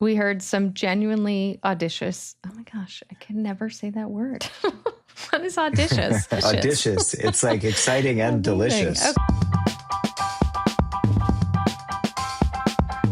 We heard some genuinely audacious. Oh my gosh, I can never say that word. What is audacious? Audacious. It's like exciting and delicious. Okay.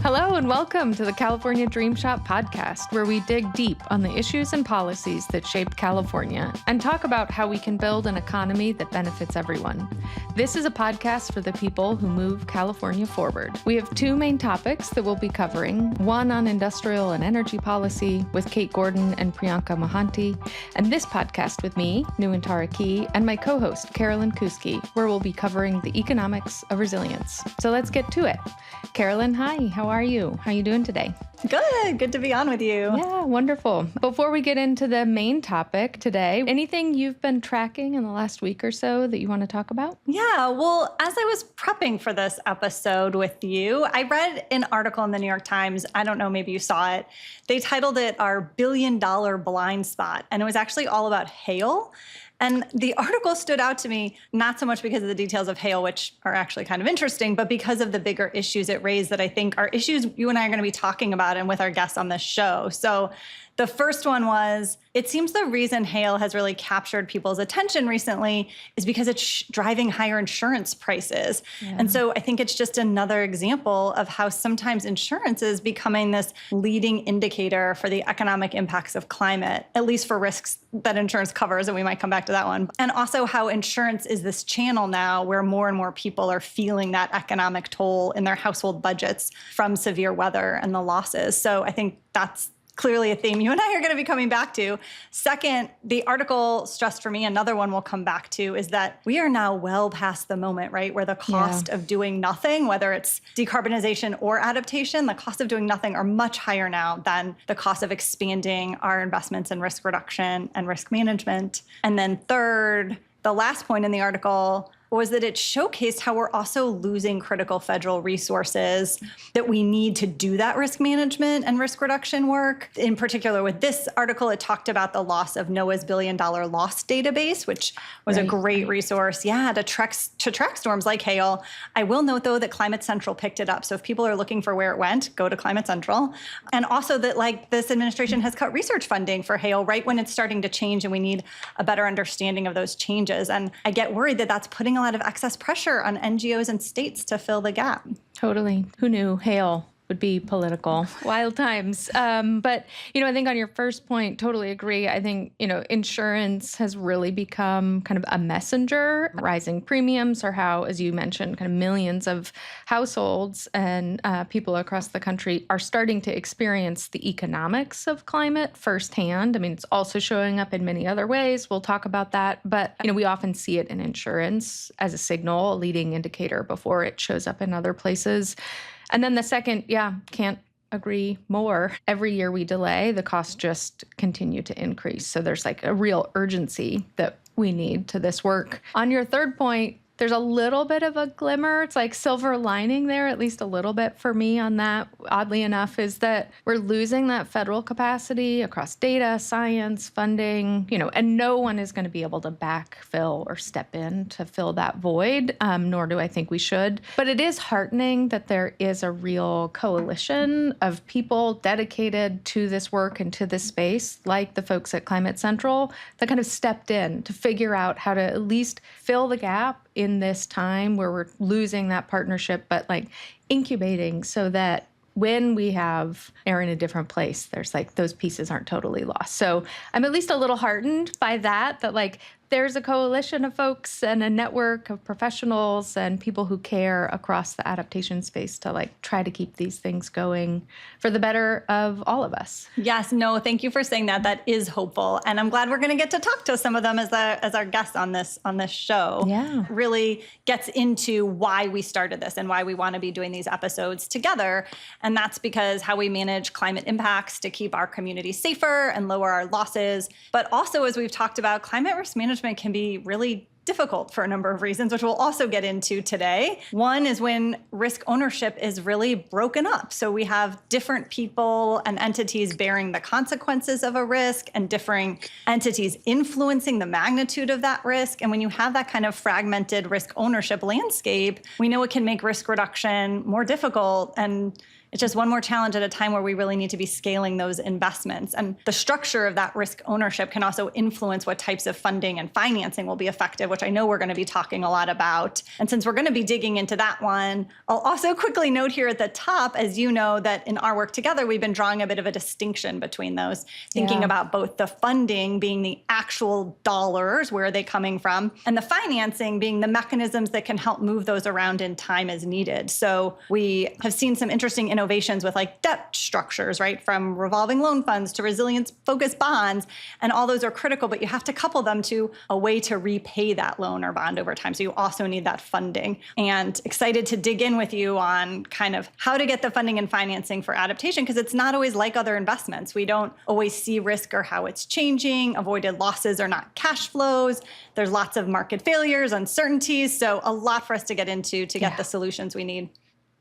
Hello and welcome to the California Dreamshot podcast, where we dig deep on the issues and policies that shaped California and talk about how we can build an economy that benefits everyone. This is a podcast for the people who move California forward. We have two main topics that we'll be covering, one on industrial and energy policy with Kate Gordon and Priyanka Mohanty, and this podcast with me, Nuin-Tara Key, and my co-host, Carolyn Kousky, where we'll be covering the economics of resilience. So let's get to it. Carolyn, hi, how are you? How are you doing today? Good to be on with you. Yeah, wonderful. Before we get into the main topic today, anything you've been tracking in the last week or so that you want to talk about? Yeah, well, as I was prepping for this episode with you, I read an article in the New York Times. I don't know, maybe you saw it. They titled it Our $1 Billion Blind Spot, and it was actually all about hail. And the article stood out to me, not so much because of the details of hail, which are actually kind of interesting, but because of the bigger issues it raised that I think are issues you and I are going to be talking about and with our guests on this show. So the first one was, it seems the reason hail has really captured people's attention recently is because it's driving higher insurance prices. Yeah. And so I think it's just another example of how sometimes insurance is becoming this leading indicator for the economic impacts of climate, at least for risks that insurance covers, and we might come back to that one. And also how insurance is this channel now where more and more people are feeling that economic toll in their household budgets from severe weather and the losses. So I think that's clearly a theme you and I are going to be coming back to. Second, the article stressed for me, another one we'll come back to, is that we are now well past the moment, right, where the cost of doing nothing, whether it's decarbonization or adaptation, the cost of doing nothing are much higher now than the cost of expanding our investments in risk reduction and risk management. And then third, the last point in the article was that it showcased how we're also losing critical federal resources that we need to do that risk management and risk reduction work. In particular, with this article, it talked about the loss of NOAA's $1 billion loss database, which was a great resource, to track storms like hail. I will note, though, that Climate Central picked it up. So if people are looking for where it went, go to Climate Central. And also that, this administration has cut research funding for hail right when it's starting to change, and we need a better understanding of those changes. And I get worried that that's putting a lot of excess pressure on NGOs and states to fill the gap. Totally. Who knew hail would be political? Wild times. But, I think on your first point, totally agree. I think, insurance has really become kind of a messenger. Rising premiums are how, as you mentioned, kind of millions of households and people across the country are starting to experience the economics of climate firsthand. I mean, it's also showing up in many other ways. We'll talk about that. But, we often see it in insurance as a signal, a leading indicator before it shows up in other places. And then the second, can't agree more. Every year we delay, the costs just continue to increase. So there's a real urgency that we need to this work. On your third point, there's a little bit of a glimmer. It's like silver lining there, at least a little bit for me on that, oddly enough, is that we're losing that federal capacity across data, science, funding, and no one is going to be able to backfill or step in to fill that void, nor do I think we should. But it is heartening that there is a real coalition of people dedicated to this work and to this space, like the folks at Climate Central, that kind of stepped in to figure out how to at least fill the gap in this time where we're losing that partnership, but incubating so that when we are in a different place, there's those pieces aren't totally lost. So I'm at least a little heartened by that there's a coalition of folks and a network of professionals and people who care across the adaptation space to try to keep these things going for the better of all of us. Yes, no, thank you for saying that. That is hopeful. And I'm glad we're going to get to talk to some of them as our guests on this show. Yeah. Really gets into why we started this and why we want to be doing these episodes together. And that's because how we manage climate impacts to keep our communities safer and lower our losses. But also, as we've talked about, climate risk management can be really difficult for a number of reasons, which we'll also get into today. One is when risk ownership is really broken up. So we have different people and entities bearing the consequences of a risk and differing entities influencing the magnitude of that risk. And when you have that kind of fragmented risk ownership landscape, we know it can make risk reduction more difficult and It's just one more challenge at a time where we really need to be scaling those investments. And the structure of that risk ownership can also influence what types of funding and financing will be effective, which I know we're going to be talking a lot about. And since we're going to be digging into that one, I'll also quickly note here at the top, as you know, that in our work together, we've been drawing a bit of a distinction between those, thinking about both the funding being the actual dollars, where are they coming from, and the financing being the mechanisms that can help move those around in time as needed. So we have seen some interesting innovations with like debt structures, right? From revolving loan funds to resilience-focused bonds. And all those are critical, but you have to couple them to a way to repay that loan or bond over time. So you also need that funding. And excited to dig in with you on kind of how to get the funding and financing for adaptation, because it's not always like other investments. We don't always see risk or how it's changing. Avoided losses are not cash flows. There's lots of market failures, uncertainties. So a lot for us to get into to get the solutions we need.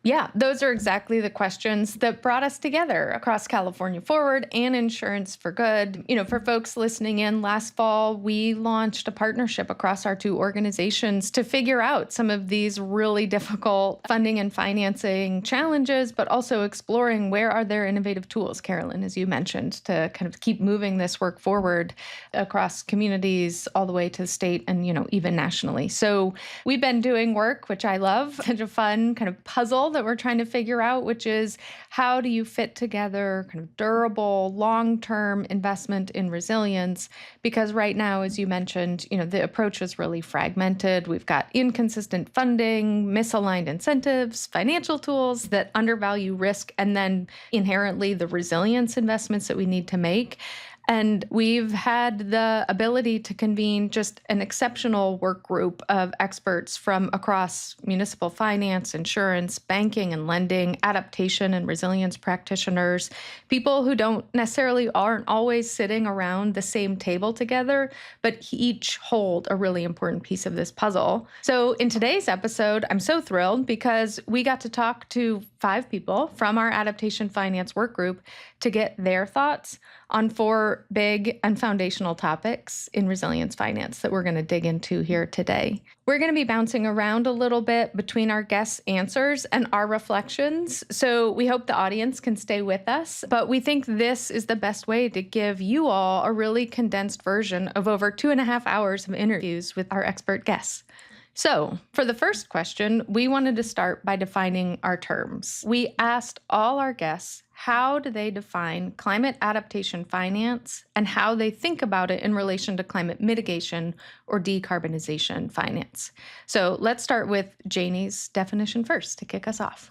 Yeah, those are exactly the questions that brought us together across California Forward and Insurance for Good. You know, for folks listening in, last fall, we launched a partnership across our two organizations to figure out some of these really difficult funding and financing challenges, but also exploring where are there innovative tools, Carolyn, as you mentioned, to kind of keep moving this work forward across communities all the way to state and, you know, even nationally. So we've been doing work, which I love, such a fun kind of puzzle that we're trying to figure out, which is how do you fit together kind of durable, long-term investment in resilience? Because right now, as you mentioned, you know, the approach is really fragmented. We've got inconsistent funding, misaligned incentives, financial tools that undervalue risk, and then inherently the resilience investments that we need to make. And we've had the ability to convene just an exceptional work group of experts from across municipal finance, insurance, banking and lending, adaptation and resilience practitioners, people who aren't always sitting around the same table together, but each hold a really important piece of this puzzle. So in today's episode, I'm so thrilled because we got to talk to 5 people from our adaptation finance work group to get their thoughts on 4 big and foundational topics in resilience finance that we're going to dig into here today. We're going to be bouncing around a little bit between our guests' answers and our reflections, so we hope the audience can stay with us, but we think this is the best way to give you all a really condensed version of over 2.5 hours of interviews with our expert guests. So, for the first question, we wanted to start by defining our terms. We asked all our guests how do they define climate adaptation finance and how they think about it in relation to climate mitigation or decarbonization finance. So, let's start with Janie's definition first to kick us off.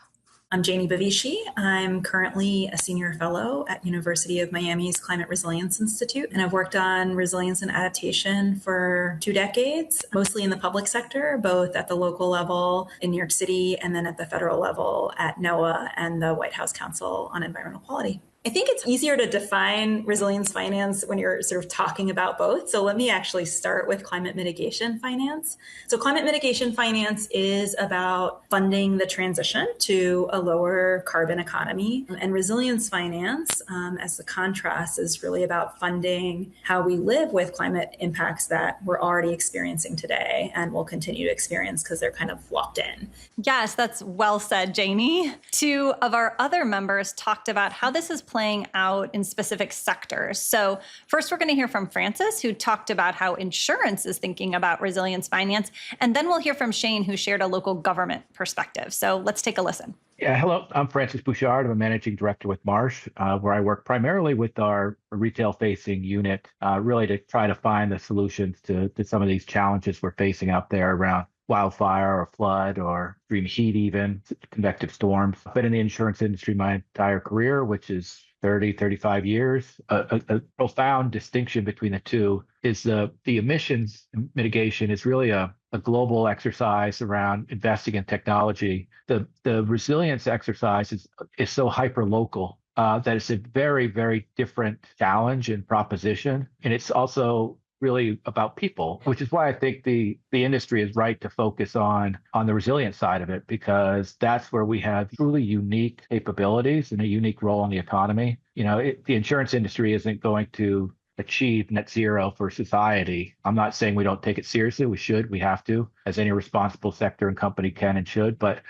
I'm Janie Bavishi. I'm currently a senior fellow at University of Miami's Climate Resilience Institute, and I've worked on resilience and adaptation for 2 decades, mostly in the public sector, both at the local level in New York City and then at the federal level at NOAA and the White House Council on Environmental Quality. I think it's easier to define resilience finance when you're sort of talking about both. So let me actually start with climate mitigation finance. So climate mitigation finance is about funding the transition to a lower carbon economy. And resilience finance, as the contrast, is really about funding how we live with climate impacts that we're already experiencing today and will continue to experience because they're kind of locked in. Yes, that's well said, Janie. 2 of our other members talked about how this is playing out in specific sectors. So first, we're going to hear from Francis, who talked about how insurance is thinking about resilience finance. And then we'll hear from Shane, who shared a local government perspective. So let's take a listen. Yeah, hello. I'm Francis Bouchard. I'm a managing director with Marsh, where I work primarily with our retail-facing unit, really to try to find the solutions to some of these challenges we're facing out there around wildfire or flood or extreme heat, even convective storms. I've been in the insurance industry my entire career, which is 35 years. A profound distinction between the two is the emissions mitigation is really a global exercise around investing in technology. The resilience exercise is so hyper local that it's a very, very different challenge and proposition. And it's also really about people, which is why I think the industry is right to focus on the resilience side of it, because that's where we have truly unique capabilities and a unique role in the economy. You know, the insurance industry isn't going to achieve net zero for society. I'm not saying we don't take it seriously. We should, we have to, as any responsible sector and company can and should. But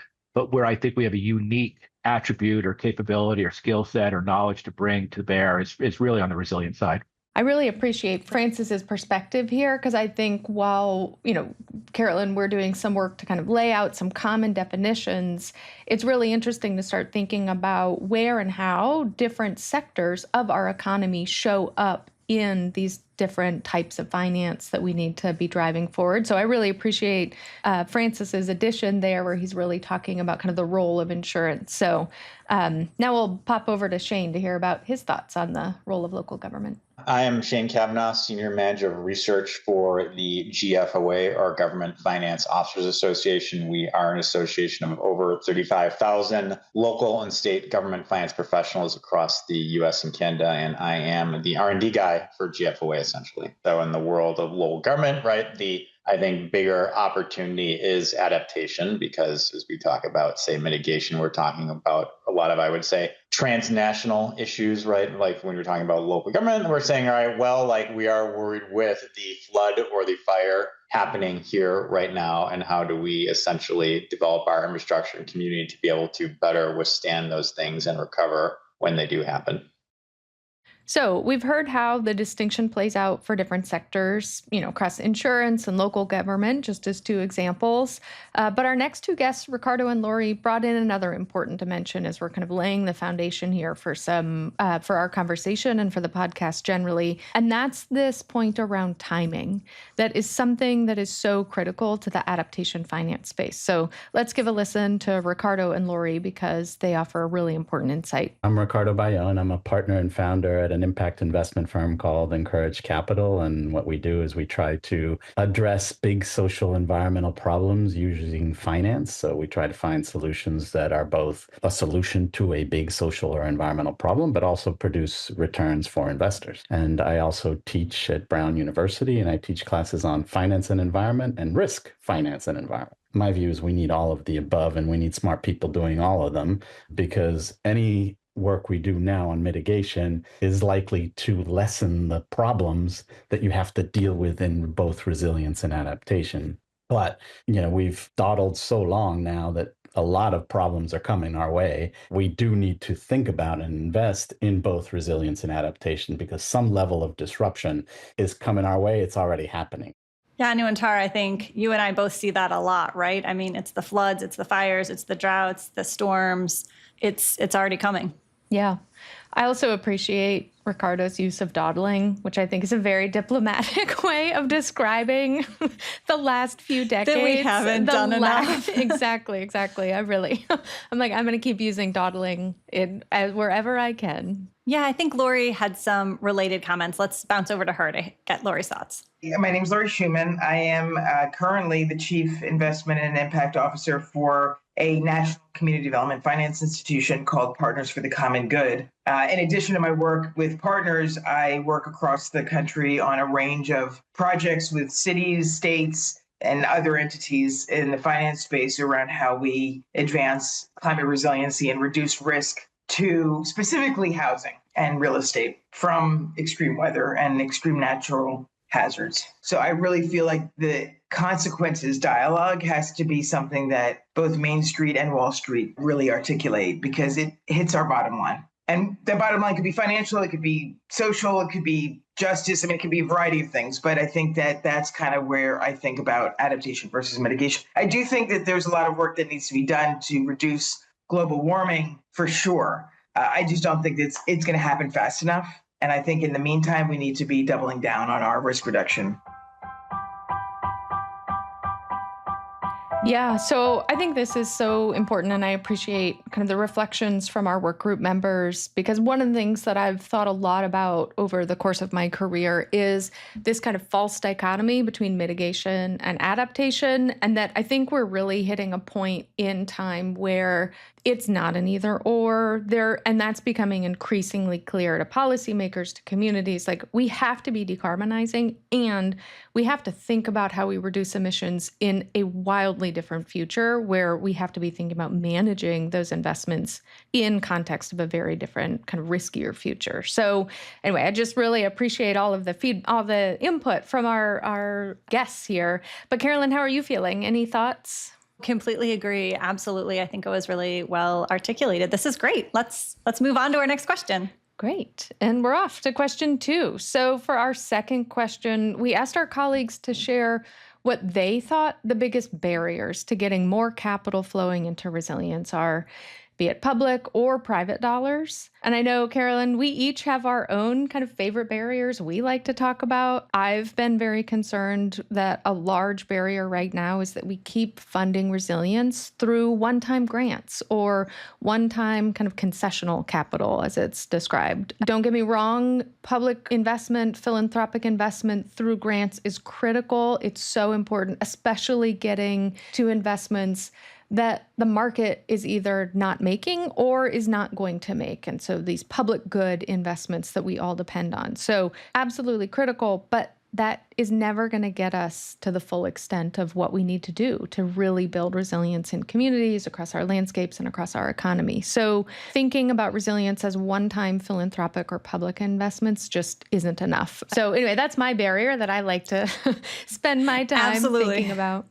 where I think we have a unique attribute or capability or skill set or knowledge to bring to bear is really on the resilient side. I really appreciate Francis's perspective here because I think while, Carolyn, we're doing some work to kind of lay out some common definitions, it's really interesting to start thinking about where and how different sectors of our economy show up in these different types of finance that we need to be driving forward. So I really appreciate Francis's addition there where he's really talking about kind of the role of insurance. So now we'll pop over to Shane to hear about his thoughts on the role of local government. I am Shane Kavanaugh, Senior Manager of Research for the GFOA, or Government Finance Officers Association. We are an association of over 35,000 local and state government finance professionals across the U.S. and Canada, and I am the R&D guy for GFOA, essentially. So in the world of local government, right, I think bigger opportunity is adaptation because as we talk about, say, mitigation, we're talking about a lot of, I would say, transnational issues, right? Like when you're talking about local government, we're saying, all right, well, like we are worried with the flood or the fire happening here right now. And how do we essentially develop our infrastructure and community to be able to better withstand those things and recover when they do happen? So we've heard how the distinction plays out for different sectors, across insurance and local government, just as two examples. But our next two guests, Ricardo and Lori, brought in another important dimension as we're kind of laying the foundation here for for our conversation and for the podcast generally. And that's this point around timing. That is something that is so critical to the adaptation finance space. So let's give a listen to Ricardo and Lori because they offer a really important insight. I'm Ricardo Bayonne. I'm a partner and founder at an impact investment firm called Encourage Capital. And what we do is we try to address big social environmental problems using finance. So we try to find solutions that are both a solution to a big social or environmental problem, but also produce returns for investors. And I also teach at Brown University, and I teach classes on finance and environment and risk finance and environment. My view is we need all of the above, and we need smart people doing all of them, because any work we do now on mitigation is likely to lessen the problems that you have to deal with in both resilience and adaptation. But, we've dawdled so long now that a lot of problems are coming our way. We do need to think about and invest in both resilience and adaptation because some level of disruption is coming our way. It's already happening. Yeah, Nuin-Tara, I think you and I both see that a lot, right? I mean, it's the floods, it's the fires, it's the droughts, the storms. It's already coming. Yeah. I also appreciate Ricardo's use of dawdling, which I think is a very diplomatic way of describing the last few decades. That we haven't done enough. Exactly. I'm going to keep using dawdling wherever I can. Yeah, I think Lori had some related comments. Let's bounce over to her to get Lori's thoughts. Yeah, my name is Lori Schumann. I am currently the Chief Investment and Impact Officer for a national community development finance institution called Partners for the Common Good. In addition to my work with partners, I work across the country on a range of projects with cities, states, and other entities in the finance space around how we advance climate resiliency and reduce risk to specifically housing and real estate from extreme weather and extreme natural hazards. So I really feel like the consequences dialogue has to be something that both Main Street and Wall Street really articulate because it hits our bottom line. And the bottom line could be financial, it could be social, it could be justice. I mean, it could be a variety of things, but I think that that's kind of where I think about adaptation versus mitigation. I do think that there's a lot of work that needs to be done to reduce global warming for sure. I just don't think it's going to happen fast enough. And I think in the meantime, we need to be doubling down on our risk reduction. Yeah, so I think this is so important, and I appreciate kind of the reflections from our work group members, because one of the things that I've thought a lot about over the course of my career is this kind of false dichotomy between mitigation and adaptation, and that I think we're really hitting a point in time where it's not an either or there, and that's becoming increasingly clear to policymakers, to communities. Like, we have to be decarbonizing, and we have to think about how we reduce emissions in a wildly different future where we have to be thinking about managing those investments in context of a very different kind of riskier future. So anyway, I just really appreciate all of the input from our guests here. But Carolyn, how are you feeling? Any thoughts? Completely agree. Absolutely. I think it was really well articulated. This is great. Let's move on to our next question. Great. And we're off to question 2. So for our second question, we asked our colleagues to share what they thought the biggest barriers to getting more capital flowing into resilience are, be it public or private dollars. And I know, Carolyn, we each have our own kind of favorite barriers we like to talk about. I've been very concerned that a large barrier right now is that we keep funding resilience through one-time grants or one-time kind of concessional capital, as it's described. Don't get me wrong, public investment, philanthropic investment through grants is critical. It's so important, especially getting to investments that the market is either not making or is not going to make. And so these public good investments that we all depend on. So absolutely critical, but that is never going to get us to the full extent of what we need to do to really build resilience in communities, across our landscapes, and across our economy. So thinking about resilience as one-time philanthropic or public investments just isn't enough. So anyway, that's my barrier that I like to spend my time thinking about.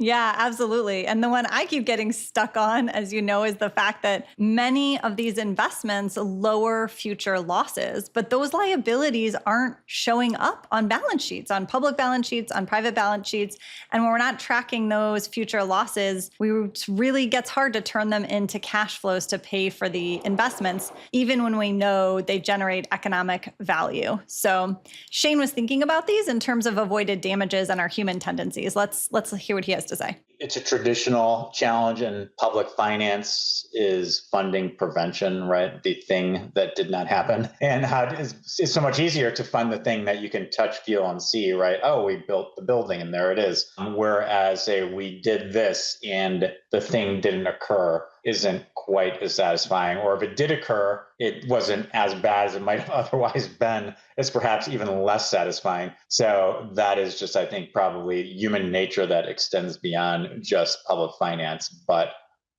Yeah, absolutely. And the one I keep getting stuck on, as you know, is the fact that many of these investments lower future losses, but those liabilities aren't showing up on balance sheets, on public balance sheets, on private balance sheets. And when we're not tracking those future losses, it really gets hard to turn them into cash flows to pay for the investments, even when we know they generate economic value. So Shane was thinking about these in terms of avoided damages and our human tendencies. Let's hear what he has to say. It's a traditional challenge in public finance is funding prevention, right? The thing that did not happen. And how it's so much easier to fund the thing that you can touch, feel, and see, right? Oh, we built the building and there it is. Whereas say we did this and the thing didn't occur isn't quite as satisfying. Or if it did occur, it wasn't as bad as it might have otherwise been. It's perhaps even less satisfying. So that is just, I think, probably human nature that extends beyond just public finance. But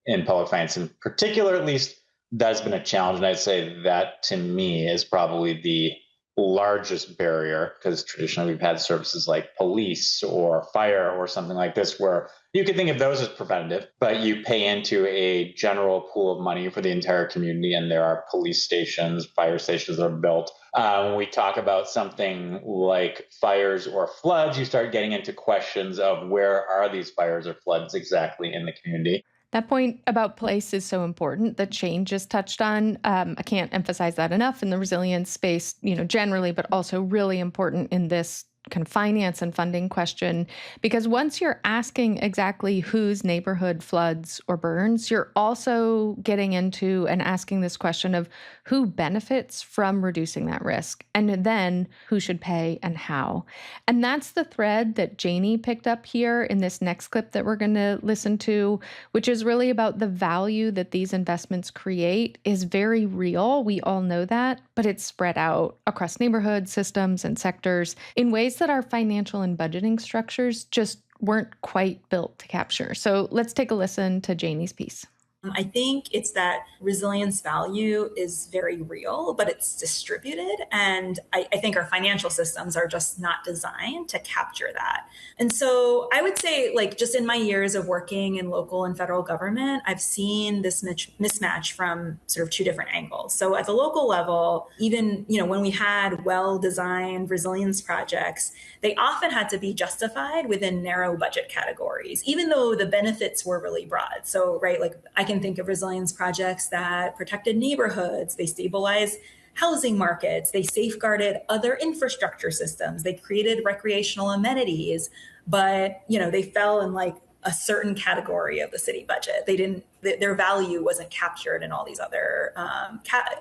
in public finance in particular, at least, that's been a challenge. And I'd say that to me is probably the largest barrier, because traditionally we've had services like police or fire or something like this where you could think of those as preventative, but you pay into a general pool of money for the entire community, and there are police stations, fire stations that are built. When we talk about something like fires or floods, you start getting into questions of where are these fires or floods exactly in the community. That point about place is so important that Shane just touched on. I can't emphasize that enough in the resilience space, generally, but also really important in this kind of finance and funding question, because once you're asking exactly whose neighborhood floods or burns, you're also getting into and asking this question of who benefits from reducing that risk, and then who should pay and how. And that's the thread that Janie picked up here in this next clip that we're going to listen to, which is really about the value that these investments create is very real. We all know that, but it's spread out across neighborhoods, systems, and sectors in ways that our financial and budgeting structures just weren't quite built to capture. So let's take a listen to Janie's piece. I think it's that resilience value is very real, but it's distributed. And I think our financial systems are just not designed to capture that. And so I would say, just in my years of working in local and federal government, I've seen this mismatch from sort of two different angles. So at the local level, even, when we had well-designed resilience projects, they often had to be justified within narrow budget categories, even though the benefits were really broad. So, right, I can think of resilience projects that protected neighborhoods, they stabilized housing markets, they safeguarded other infrastructure systems, they created recreational amenities, but they fell in a certain category of the city budget. They didn't, their value wasn't captured in all these other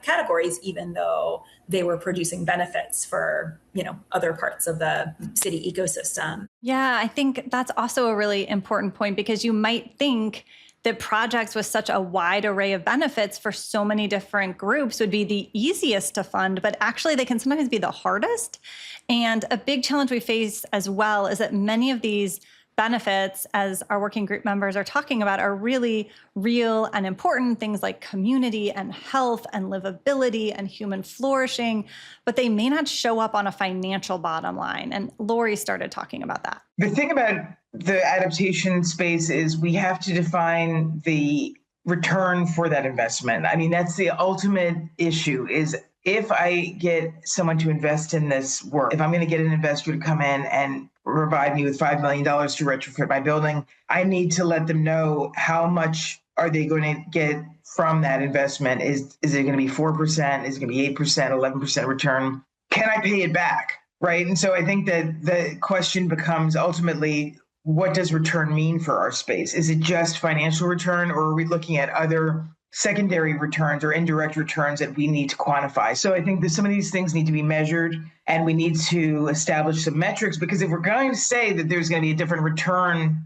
categories, even though they were producing benefits for other parts of the city ecosystem. Yeah, I think that's also a really important point, because you might think that projects with such a wide array of benefits for so many different groups would be the easiest to fund, but actually they can sometimes be the hardest. And a big challenge we face as well is that many of these benefits, as our working group members are talking about, are really real and important, things like community and health and livability and human flourishing, but they may not show up on a financial bottom line. And Lori started talking about that. The thing about the adaptation space is we have to define the return for that investment. I mean, that's the ultimate issue is if I get someone to invest in this work, if I'm going to get an investor to come in and provide me with $5 million to retrofit my building, I need to let them know how much are they going to get from that investment. Is it going to be 4%? Is it going to be 8%, 11% return? Can I pay it back? Right. And so I think that the question becomes ultimately, what does return mean for our space? Is it just financial return, or are we looking at other secondary returns or indirect returns that we need to quantify? So I think that some of these things need to be measured, and we need to establish some metrics, because if we're going to say that there's going to be a different return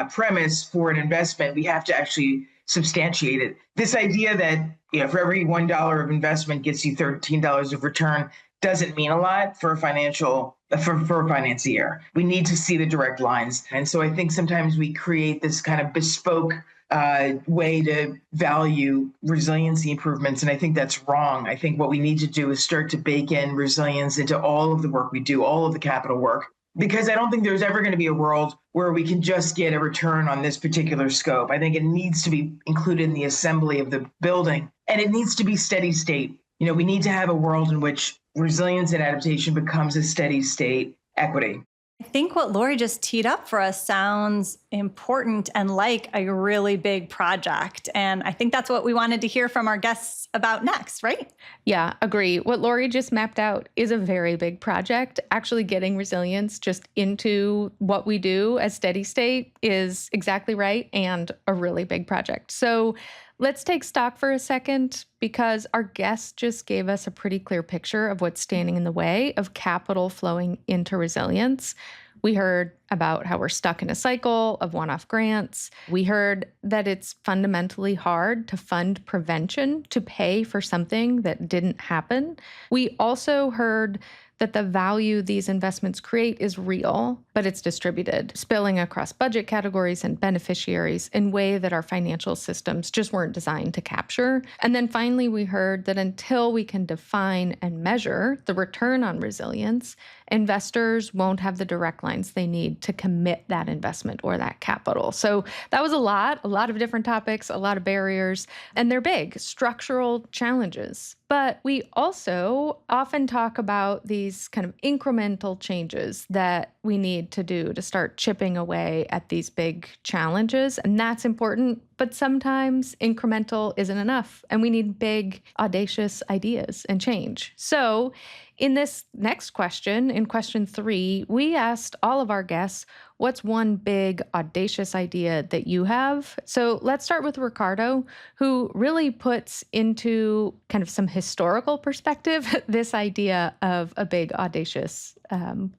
premise for an investment, we have to actually substantiate it. This idea that for every $1 of investment gets you $13 of return doesn't mean a lot for a financier. We need to see the direct lines. And so I think sometimes we create this kind of bespoke way to value resiliency improvements. And I think that's wrong. I think what we need to do is start to bake in resilience into all of the work we do, all of the capital work, because I don't think there's ever going to be a world where we can just get a return on this particular scope. I think it needs to be included in the assembly of the building, and it needs to be steady state. We need to have a world in which resilience and adaptation becomes a steady state equity. I think what Lori just teed up for us sounds important and like a really big project. And I think that's what we wanted to hear from our guests about next, right? Yeah, agree. What Lori just mapped out is a very big project. Actually getting resilience just into what we do as steady state is exactly right, and a really big project. So let's take stock for a second, because our guest just gave us a pretty clear picture of what's standing in the way of capital flowing into resilience. We heard about how we're stuck in a cycle of one-off grants. We heard that it's fundamentally hard to fund prevention, to pay for something that didn't happen. We also heard that the value these investments create is real, but it's distributed, spilling across budget categories and beneficiaries in a way that our financial systems just weren't designed to capture. And then finally, we heard that until we can define and measure the return on resilience, investors won't have the direct lines they need to commit that investment or that capital. So that was a lot of different topics, a lot of barriers, and they're big structural challenges. But we also often talk about these kind of incremental changes that we need to do to start chipping away at these big challenges. And that's important, but sometimes incremental isn't enough. And we need big, audacious ideas and change. So in this next question, in question 3, we asked all of our guests, what's one big, audacious idea that you have? So let's start with Ricardo, who really puts into kind of some historical perspective this idea of a big, audacious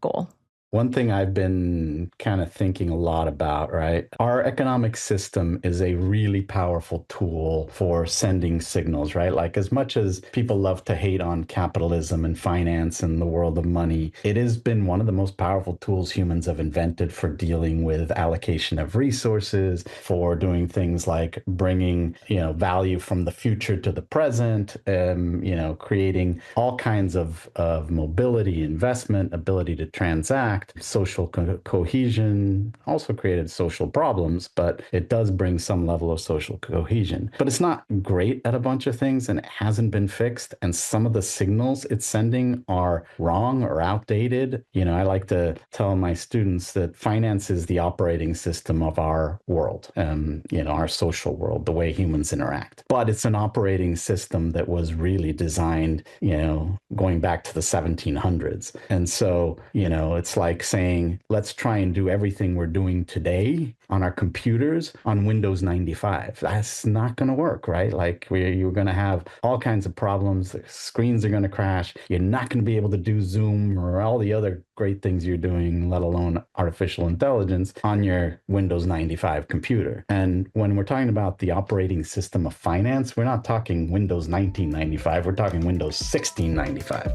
goal. One thing I've been kind of thinking a lot about, right? Our economic system is a really powerful tool for sending signals, right? Like, as much as people love to hate on capitalism and finance and the world of money, it has been one of the most powerful tools humans have invented for dealing with allocation of resources, for doing things like bringing, value from the future to the present, creating all kinds of mobility, investment, ability to transact. Social cohesion, also created social problems, but it does bring some level of social cohesion. But it's not great at a bunch of things, and it hasn't been fixed. And some of the signals it's sending are wrong or outdated. I like to tell my students that finance is the operating system of our world, our social world, the way humans interact. But it's an operating system that was really designed, going back to the 1700s. And so, it's like saying, let's try and do everything we're doing today on our computers on Windows 95. That's not going to work, right? Like, you're going to have all kinds of problems. The screens are going to crash. You're not going to be able to do Zoom or all the other great things you're doing, let alone artificial intelligence, on your Windows 95 computer. And when we're talking about the operating system of finance, we're not talking Windows 1995. We're talking Windows 1695.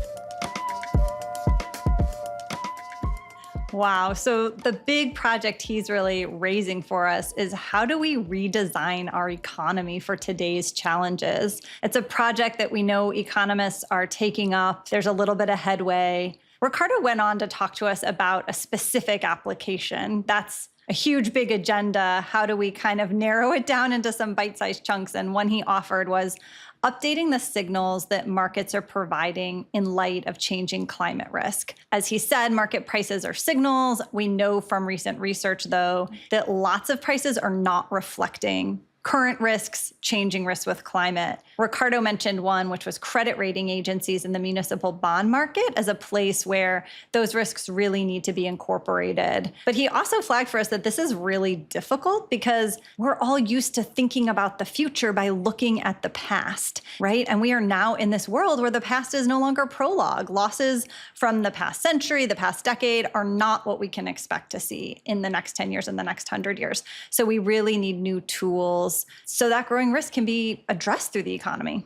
Wow. So the big project he's really raising for us is, how do we redesign our economy for today's challenges? It's a project that we know economists are taking up. There's a little bit of headway. Ricardo went on to talk to us about a specific application. That's a huge, big agenda. How do we kind of narrow it down into some bite-sized chunks? And one he offered was updating the signals that markets are providing in light of changing climate risk. As he said, market prices are signals. We know from recent research, though, that lots of prices are not reflecting current risks, changing risks with climate. Ricardo mentioned one, which was credit rating agencies in the municipal bond market as a place where those risks really need to be incorporated. But he also flagged for us that this is really difficult because we're all used to thinking about the future by looking at the past, right? And we are now in this world where the past is no longer prologue. Losses from the past century, the past decade are not what we can expect to see in the next 10 years and the next 100 years. So we really need new tools so that growing risk can be addressed through the economy.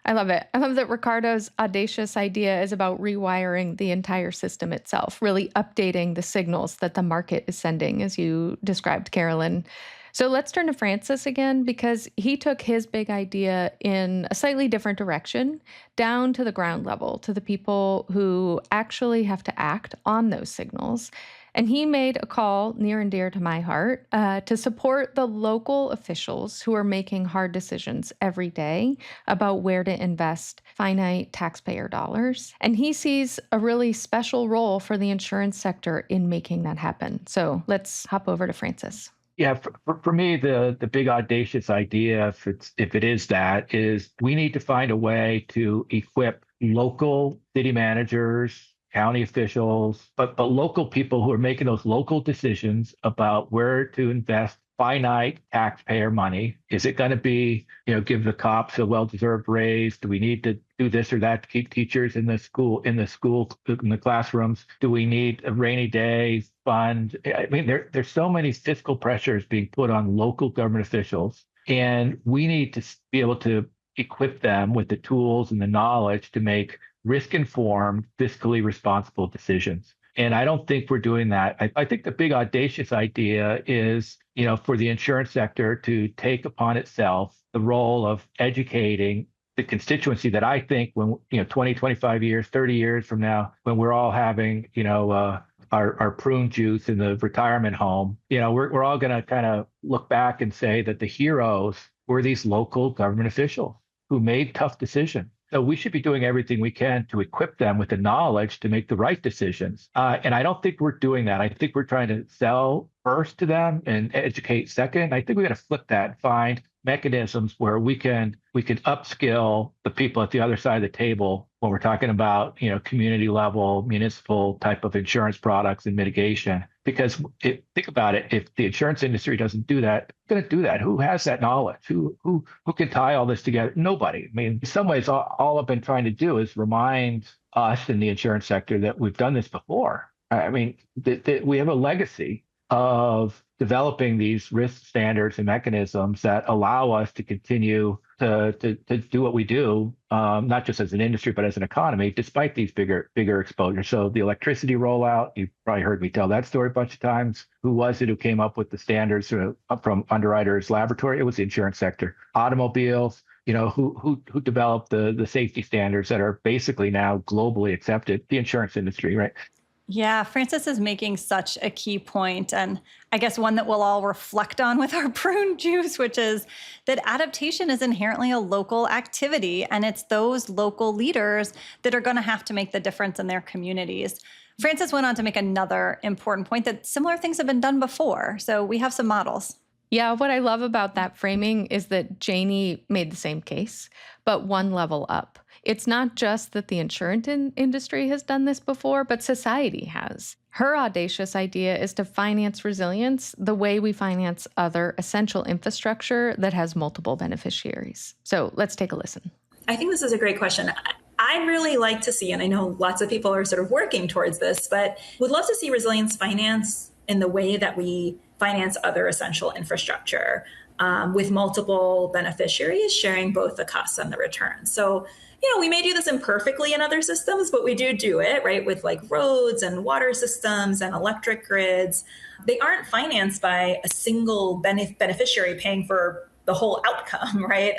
I love it. I love that Ricardo's audacious idea is about rewiring the entire system itself, really updating the signals that the market is sending, as you described, Carolyn. So let's turn to Francis again, because he took his big idea in a slightly different direction, down to the ground level, to the people who actually have to act on those signals. And he made a call near and dear to my heart to support the local officials who are making hard decisions every day about where to invest finite taxpayer dollars. And he sees a really special role for the insurance sector in making that happen. So let's hop over to Francis. Yeah, for me, the big audacious idea, if it is that, is we need to find a way to equip local city managers, county officials, but local people who are making those local decisions about where to invest finite taxpayer money. Is it going to be, give the cops a well-deserved raise? Do we need to do this or that to keep teachers in the classrooms? Do we need a rainy day fund? I mean, there's so many fiscal pressures being put on local government officials, and we need to be able to equip them with the tools and the knowledge to make risk-informed, fiscally responsible decisions. And I don't think we're doing that. I think the big audacious idea is, for the insurance sector to take upon itself the role of educating the constituency that I think when, 20, 25 years, 30 years from now, when we're all having, our prune juice in the retirement home, we're all going to kind of look back and say that the heroes were these local government officials who made tough decisions. So we should be doing everything we can to equip them with the knowledge to make the right decisions. And I don't think we're doing that. I think we're trying to sell first to them and educate second. I think we got to flip that and find mechanisms where we can upskill the people at the other side of the table when we're talking about, community level, municipal type of insurance products and mitigation. Because think about it, if the insurance industry doesn't do that, it's going to do that. Who has that knowledge? Who can tie all this together? Nobody. I mean, in some ways, all I've been trying to do is remind us in the insurance sector that we've done this before. I mean, we have a legacy of developing these risk standards and mechanisms that allow us to continue to do what we do, not just as an industry, but as an economy, despite these bigger exposures. So the electricity rollout, you've probably heard me tell that story a bunch of times. Who was it who came up with the standards from Underwriters Laboratory? It was the insurance sector. Automobiles, who developed the safety standards that are basically now globally accepted? The insurance industry, right? Yeah, Francis is making such a key point, and I guess one that we'll all reflect on with our prune juice, which is that adaptation is inherently a local activity, and it's those local leaders that are going to have to make the difference in their communities. Francis went on to make another important point that similar things have been done before, so we have some models. Yeah, what I love about that framing is that Janie made the same case, but one level up. It's not just that the insurance industry has done this before, but society has. Her audacious idea is to finance resilience the way we finance other essential infrastructure that has multiple beneficiaries. So let's take a listen. I think this is a great question. I'd really like to see, and I know lots of people are sort of working towards this, but would love to see resilience finance in the way that we finance other essential infrastructure with multiple beneficiaries sharing both the costs and the returns. So, we may do this imperfectly in other systems, but we do it, right? With like roads and water systems and electric grids. They aren't financed by a single beneficiary paying for the whole outcome, right?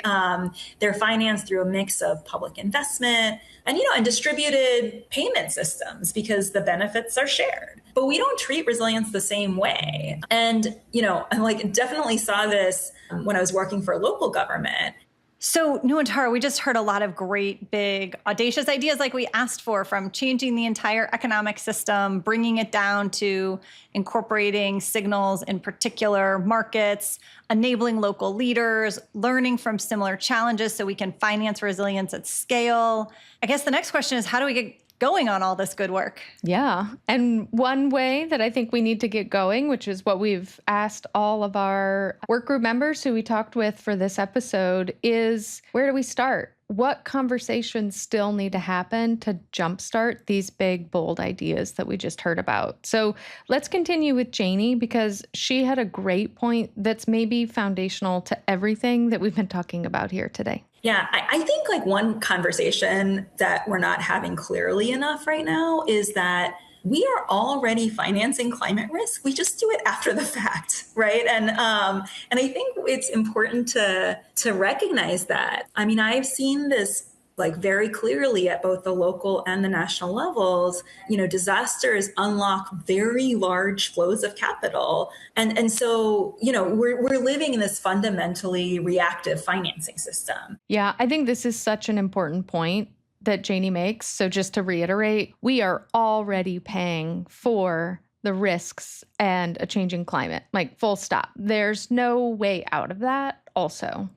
They're financed through a mix of public investment and distributed payment systems because the benefits are shared. But we don't treat resilience the same way. And, I definitely saw this when I was working for local government. So, Nuin-Tara, we just heard a lot of great, big, audacious ideas like we asked for, from changing the entire economic system, bringing it down to incorporating signals in particular markets, enabling local leaders, learning from similar challenges so we can finance resilience at scale. I guess the next question is, how do we get going on all this good work? Yeah. And one way that I think we need to get going, which is what we've asked all of our work group members who we talked with for this episode, is where do we start? What conversations still need to happen to jumpstart these big, bold ideas that we just heard about? So let's continue with Janie, because she had a great point that's maybe foundational to everything that we've been talking about here today. Yeah, I think one conversation that we're not having clearly enough right now is that we are already financing climate risk. We just do it after the fact, right? And I think it's important to recognize that. I mean, I've seen this very clearly at both the local and the national levels. Disasters unlock very large flows of capital. And so, we're living in this fundamentally reactive financing system. Yeah, I think this is such an important point that Janie makes. So just to reiterate, we are already paying for the risks and a changing climate, full stop. There's no way out of that. Also,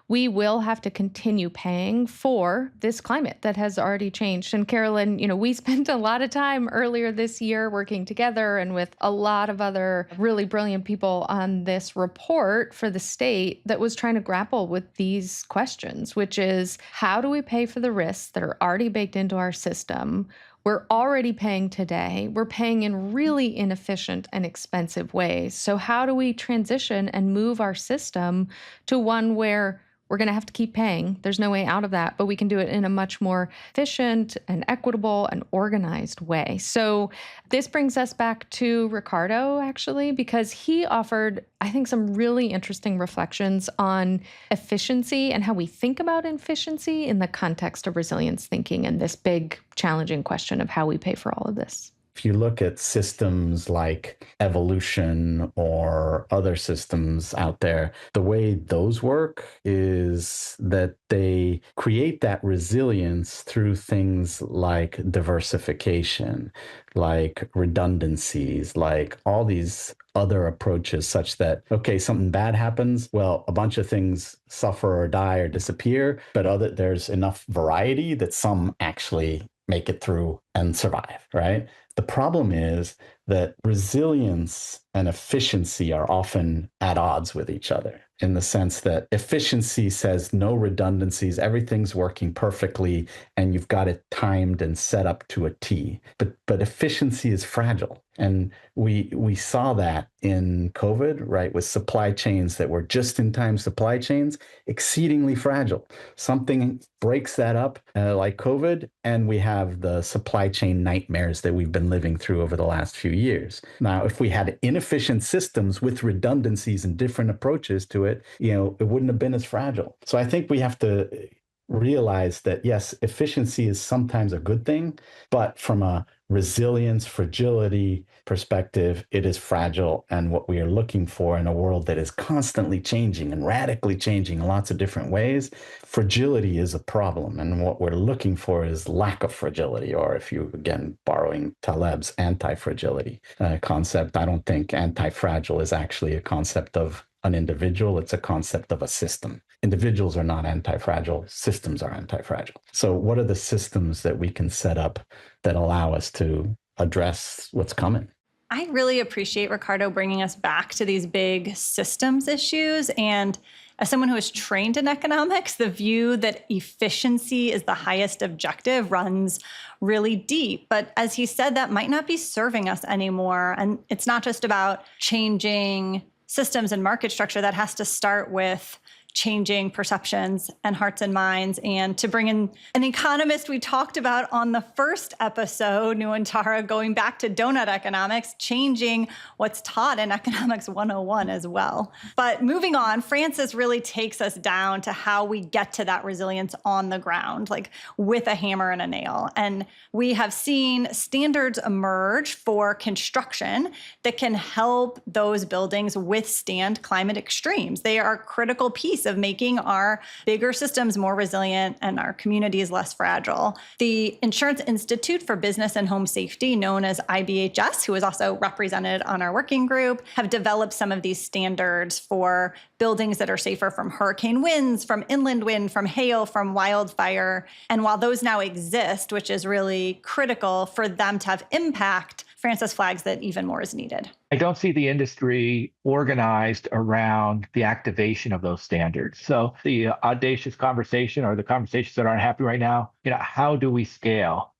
we will have to continue paying for this climate that has already changed. And Carolyn, we spent a lot of time earlier this year working together and with a lot of other really brilliant people on this report for the state that was trying to grapple with these questions, which is, how do we pay for the risks that are already baked into our system? We're already paying today. We're paying in really inefficient and expensive ways. So how do we transition and move our system to one where we're going to have to keep paying? There's no way out of that, but we can do it in a much more efficient and equitable and organized way. So this brings us back to Ricardo, actually, because he offered, I think, some really interesting reflections on efficiency and how we think about efficiency in the context of resilience thinking and this big, challenging question of how we pay for all of this. If you look at systems like evolution or other systems out there, the way those work is that they create that resilience through things like diversification, like redundancies, like all these other approaches, such that, okay, something bad happens, well, a bunch of things suffer or die or disappear, but there's enough variety that some actually make it through and survive, right? The problem is that resilience and efficiency are often at odds with each other, in the sense that efficiency says no redundancies, everything's working perfectly, and you've got it timed and set up to a T. But efficiency is fragile. And we saw that in COVID, right, with supply chains that were just-in-time supply chains, exceedingly fragile. Something breaks that up, like COVID, and we have the supply chain nightmares that we've been living through over the last few years. Now, if we had inefficient systems with redundancies and different approaches to it, it wouldn't have been as fragile. So I think we have to realize that, yes, efficiency is sometimes a good thing, but from a resilience, fragility perspective, it is fragile. And what we are looking for in a world that is constantly changing and radically changing in lots of different ways, fragility is a problem. And what we're looking for is lack of fragility, or if you, again, borrowing Taleb's anti-fragility concept, I don't think anti-fragile is actually a concept of an individual. It's a concept of a system. Individuals are not anti-fragile. Systems are anti-fragile. So what are the systems that we can set up that allow us to address what's coming? I really appreciate Ricardo bringing us back to these big systems issues. And as someone who is trained in economics, the view that efficiency is the highest objective runs really deep. But as he said, that might not be serving us anymore. And it's not just about changing systems and market structure. That has to start with changing perceptions and hearts and minds. And to bring in an economist we talked about on the first episode, Nuin-Tara, going back to donut economics, changing what's taught in Economics 101 as well. But moving on, Frances really takes us down to how we get to that resilience on the ground, like with a hammer and a nail. And we have seen standards emerge for construction that can help those buildings withstand climate extremes. They are a critical piece of making our bigger systems more resilient and our communities less fragile. The Insurance Institute for Business and Home Safety, known as IBHS, who is also represented on our working group, have developed some of these standards for buildings that are safer from hurricane winds, from inland wind, from hail, from wildfire. And while those now exist, which is really critical for them to have impact, Frances flags that even more is needed. I don't see the industry organized around the activation of those standards. So the audacious conversation, or the conversations that aren't happening right now, how do we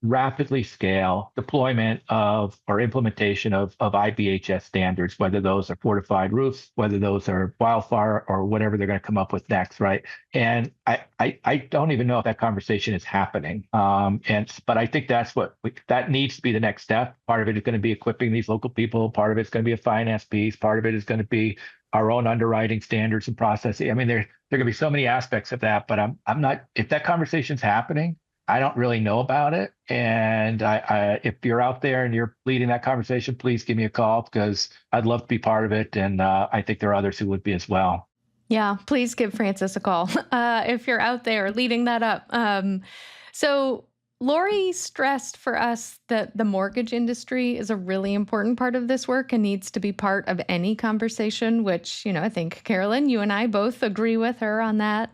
rapidly scale deployment of or implementation of IBHS standards, whether those are fortified roofs, whether those are wildfire, or whatever they're going to come up with next, right? And I don't even know if that conversation is happening. But I think that needs to be the next step. Part of it is going to be equipping these local people. Part of it's going to be a finance piece. Part of it is going to be our own underwriting standards and processing. I mean, there are going to be so many aspects of that, but I'm not, if that conversation's happening, I don't really know about it. And if you're out there and you're leading that conversation, please give me a call, because I'd love to be part of it. And I think there are others who would be as well. Yeah, please give Frances a call if you're out there leading that up. So Lori stressed for us that the mortgage industry is a really important part of this work and needs to be part of any conversation, which, I think, Carolyn, you and I both agree with her on that.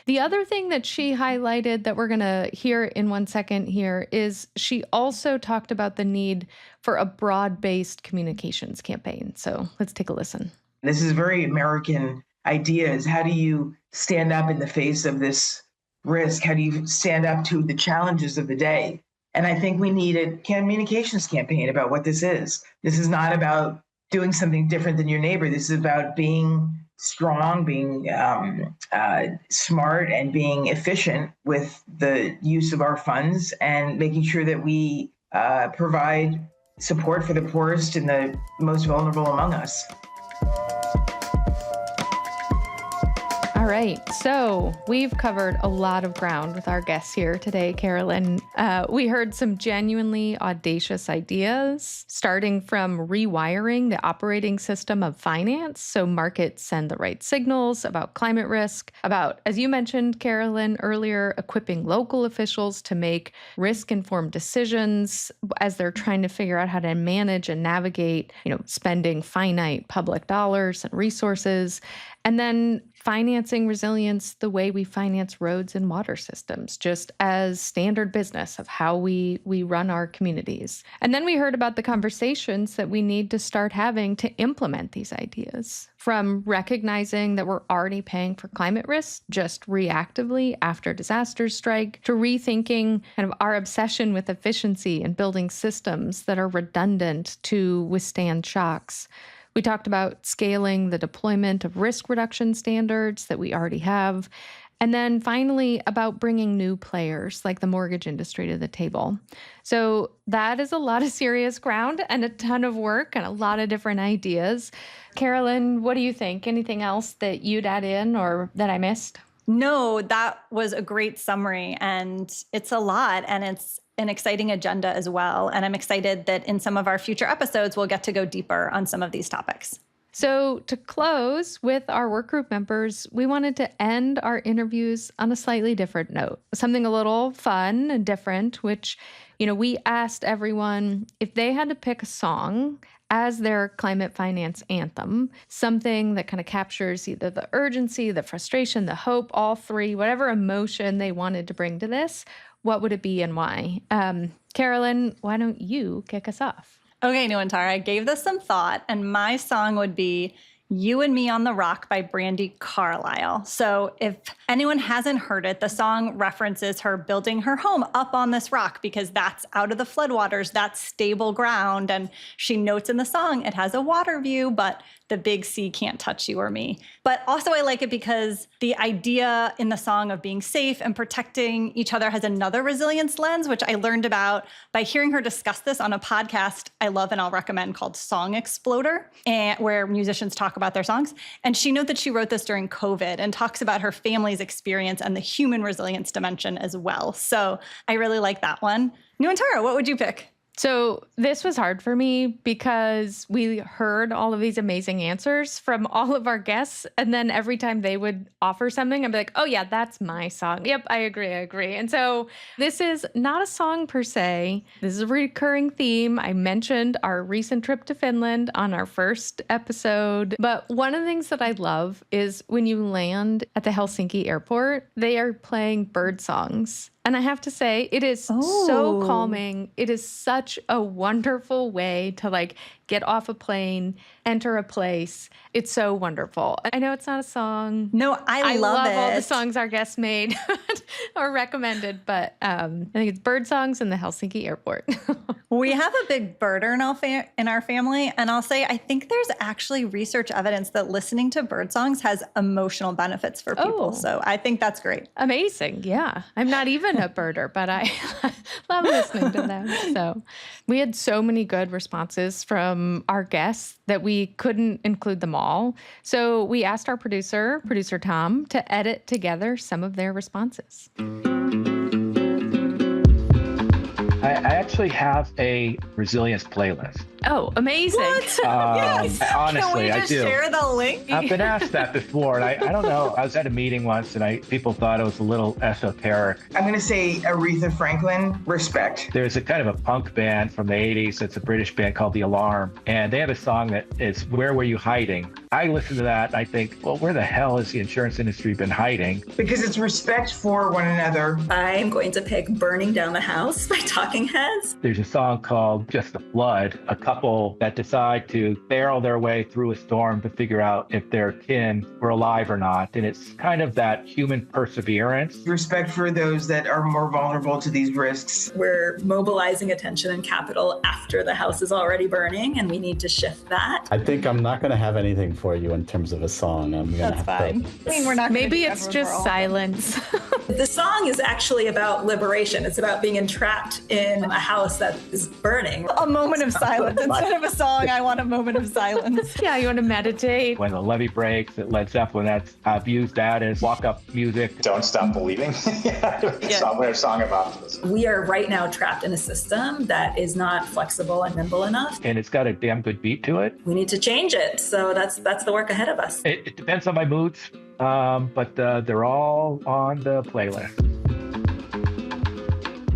The other thing that she highlighted that we're going to hear in 1 second here is she also talked about the need for a broad-based communications campaign. So let's take a listen. This is a very American idea, is how do you stand up in the face of this risk? How do you stand up to the challenges of the day? And I think we need a communications campaign about what this is. This is not about doing something different than your neighbor. This is about being strong, being smart, and being efficient with the use of our funds, and making sure that we provide support for the poorest and the most vulnerable among us. All right, so we've covered a lot of ground with our guests here today, Carolyn. We heard some genuinely audacious ideas, starting from rewiring the operating system of finance so markets send the right signals about climate risk, about, as you mentioned, Carolyn, earlier, equipping local officials to make risk-informed decisions as they're trying to figure out how to manage and navigate, spending finite public dollars and resources, and then financing resilience the way we finance roads and water systems, just as standard business of how we run our communities. And then we heard about the conversations that we need to start having to implement these ideas, from recognizing that we're already paying for climate risks just reactively after disasters strike, to rethinking kind of our obsession with efficiency and building systems that are redundant to withstand shocks. We talked about scaling the deployment of risk reduction standards that we already have. And then finally, about bringing new players like the mortgage industry to the table. So that is a lot of serious ground and a ton of work and a lot of different ideas. Carolyn, what do you think? Anything else that you'd add in or that I missed? No, that was a great summary, and it's a lot, and it's an exciting agenda as well. And I'm excited that in some of our future episodes, we'll get to go deeper on some of these topics. So to close with our work group members, we wanted to end our interviews on a slightly different note, something a little fun and different, which, we asked everyone if they had to pick a song as their climate finance anthem, something that kind of captures either the urgency, the frustration, the hope, all three, whatever emotion they wanted to bring to this, what would it be and why? Carolyn, why don't you kick us off? Okay, Nuin-Tara, I gave this some thought, and my song would be You and Me on the Rock by Brandi Carlile. So if anyone hasn't heard it, the song references her building her home up on this rock because that's out of the floodwaters, that's stable ground. And she notes in the song, it has a water view, but the big sea can't touch you or me. But also I like it because the idea in the song of being safe and protecting each other has another resilience lens, which I learned about by hearing her discuss this on a podcast I love and I'll recommend called Song Exploder, and where musicians talk about their songs. And she noted that she wrote this during COVID and talks about her family's experience and the human resilience dimension as well. So I really like that one. Nuin-Tara, what would you pick? So this was hard for me because we heard all of these amazing answers from all of our guests. And then every time they would offer something, I'd be like, oh yeah, that's my song. Yep, I agree. And so this is not a song per se. This is a recurring theme. I mentioned our recent trip to Finland on our first episode. But one of the things that I love is when you land at the Helsinki airport, they are playing bird songs. And I have to say, it is so calming. It is such a wonderful way to like get off a plane, enter a place. It's so wonderful. I know it's not a song. No, I love it. All the songs our guests made or recommended, but I think it's bird songs in the Helsinki airport. We have a big birder in our family, and I'll say I think there's actually research evidence that listening to bird songs has emotional benefits for people. So I think that's great. Amazing. Yeah. I'm not even a birder, but I love listening to them. So we had so many good responses from our guests that we couldn't include them all. So we asked our producer Tom, to edit together some of their responses. I actually have a resilience playlist. Oh, amazing. What? Yes. Honestly, Can we just I do. share the link? I've been asked that before, and I don't know. I was at a meeting once, and people thought it was a little esoteric. I'm going to say Aretha Franklin, respect. There's a kind of a punk band from the 80s. It's a British band called The Alarm, and they have a song that is Where Were You Hiding? I listen to that, and I think, well, where the hell has the insurance industry been hiding? Because it's respect for one another. I am going to pick Burning Down the House by Talking Heads. There's a song called Just the Flood, a couple that decide to barrel their way through a storm to figure out if their kin were alive or not. And it's kind of that human perseverance. Respect for those that are more vulnerable to these risks. We're mobilizing attention and capital after the house is already burning, and we need to shift that. I think I'm not going to have anything for you in terms of a song. I'm going to have fine. to. I mean, we're not. Maybe it's just silence. The song is actually about liberation. It's about being entrapped in a house that is burning. A moment of silence. Instead of a song, I want a moment of silence. Yeah, you want to meditate. When the levee breaks at Led Zeppelin, I've used that as walk-up music. Don't Stop Believing. Song about this. We are right now trapped in a system that is not flexible and nimble enough. And it's got a damn good beat to it. We need to change it. So that's the work ahead of us. It depends on my moods, but they're all on the playlist.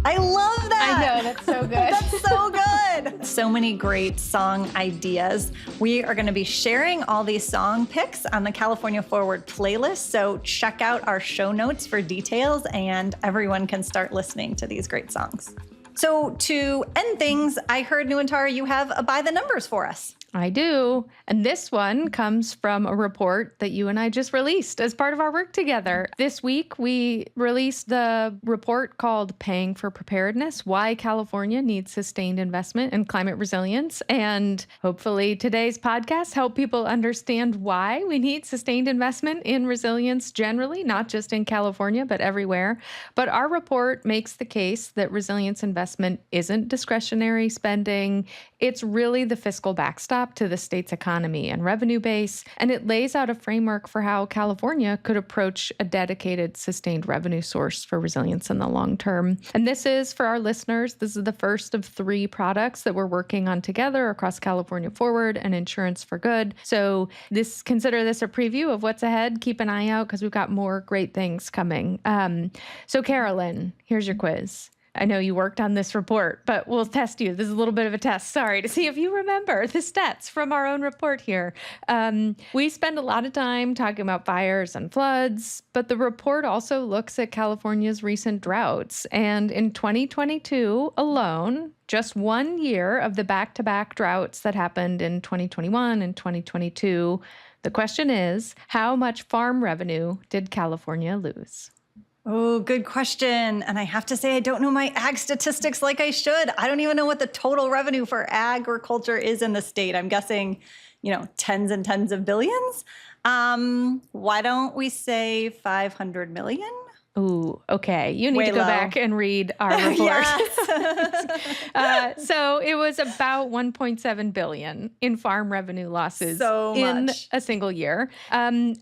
I love that. I know, that's so good. That's so good. So many great song ideas. We are going to be sharing all these song picks on the California Forward playlist. So check out our show notes for details, and everyone can start listening to these great songs. So to end things, I heard, Nuin-Tara, you have a By the Numbers for us. I do. And this one comes from a report that you and I just released as part of our work together. This week, we released the report called Paying for Preparedness, Why California Needs Sustained Investment in Climate Resilience. And hopefully today's podcast help people understand why we need sustained investment in resilience generally, not just in California, but everywhere. But our report makes the case that resilience investment isn't discretionary spending. It's really the fiscal backstop to the state's economy and revenue base, and it lays out a framework for how California could approach a dedicated, sustained revenue source for resilience in the long term. And this is, for our listeners, this is the first of 3 products that we're working on together across California Forward and Insurance for Good. So consider this a preview of what's ahead. Keep an eye out because we've got more great things coming. So Carolyn, here's your quiz. I know you worked on this report, but we'll test you. This is a little bit of a test, sorry, to see if you remember the stats from our own report here. We spend a lot of time talking about fires and floods, but the report also looks at California's recent droughts. And in 2022 alone, just 1 year of the back-to-back droughts that happened in 2021 and 2022, the question is, how much farm revenue did California lose? Oh, good question. And I have to say, I don't know my ag statistics like I should. I don't even know what the total revenue for agriculture is in the state. I'm guessing, tens and tens of billions. Why don't we say 500 million? Ooh, okay. You need to go back and read our report. So it was about 1.7 billion in farm revenue losses in a single year.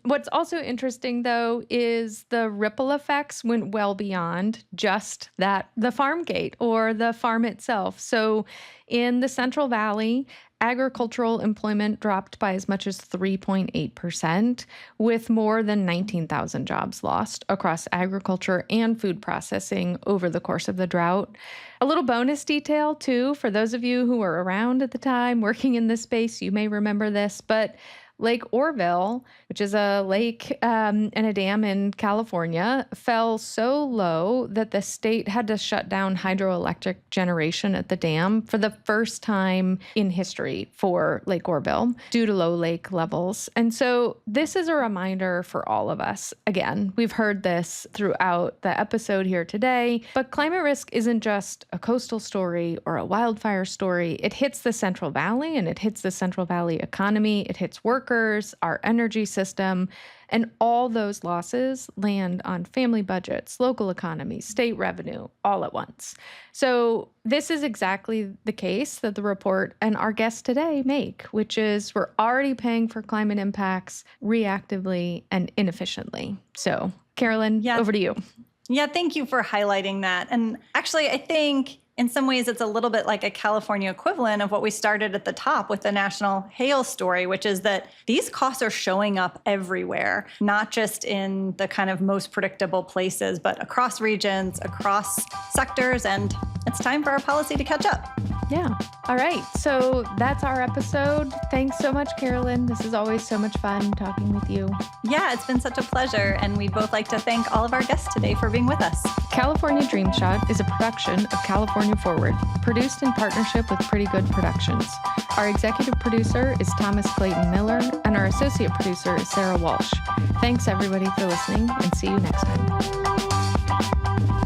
What's also interesting, though, is the ripple effects went well beyond just the farm gate or the farm itself. So in the Central Valley, agricultural employment dropped by as much as 3.8%, with more than 19,000 jobs lost across agriculture and food processing over the course of the drought. A little bonus detail, too, for those of you who were around at the time working in this space, you may remember this, but Lake Oroville, which is a lake and a dam in California, fell so low that the state had to shut down hydroelectric generation at the dam for the first time in history for Lake Oroville due to low lake levels. And so this is a reminder for all of us. Again, we've heard this throughout the episode here today, but climate risk isn't just a coastal story or a wildfire story. It hits the Central Valley and it hits the Central Valley economy. It hits workers, our energy system, and all those losses land on family budgets, local economies, state revenue, all at once. So this is exactly the case that the report and our guests today make, which is we're already paying for climate impacts reactively and inefficiently. So Carolyn, over to you. Yeah, thank you for highlighting that. And actually, I think in some ways, it's a little bit like a California equivalent of what we started at the top with the national hail story, which is that these costs are showing up everywhere, not just in the kind of most predictable places, but across regions, across sectors, and it's time for our policy to catch up. Yeah. All right. So that's our episode. Thanks so much, Carolyn. This is always so much fun talking with you. Yeah, it's been such a pleasure. And we'd both like to thank all of our guests today for being with us. California Dreamshot is a production of California Forward, produced in partnership with Pretty Good Productions. Our executive producer is Thomas Clayton Miller, and our associate producer is Sarah Walsh. Thanks, everybody, for listening, and see you next time.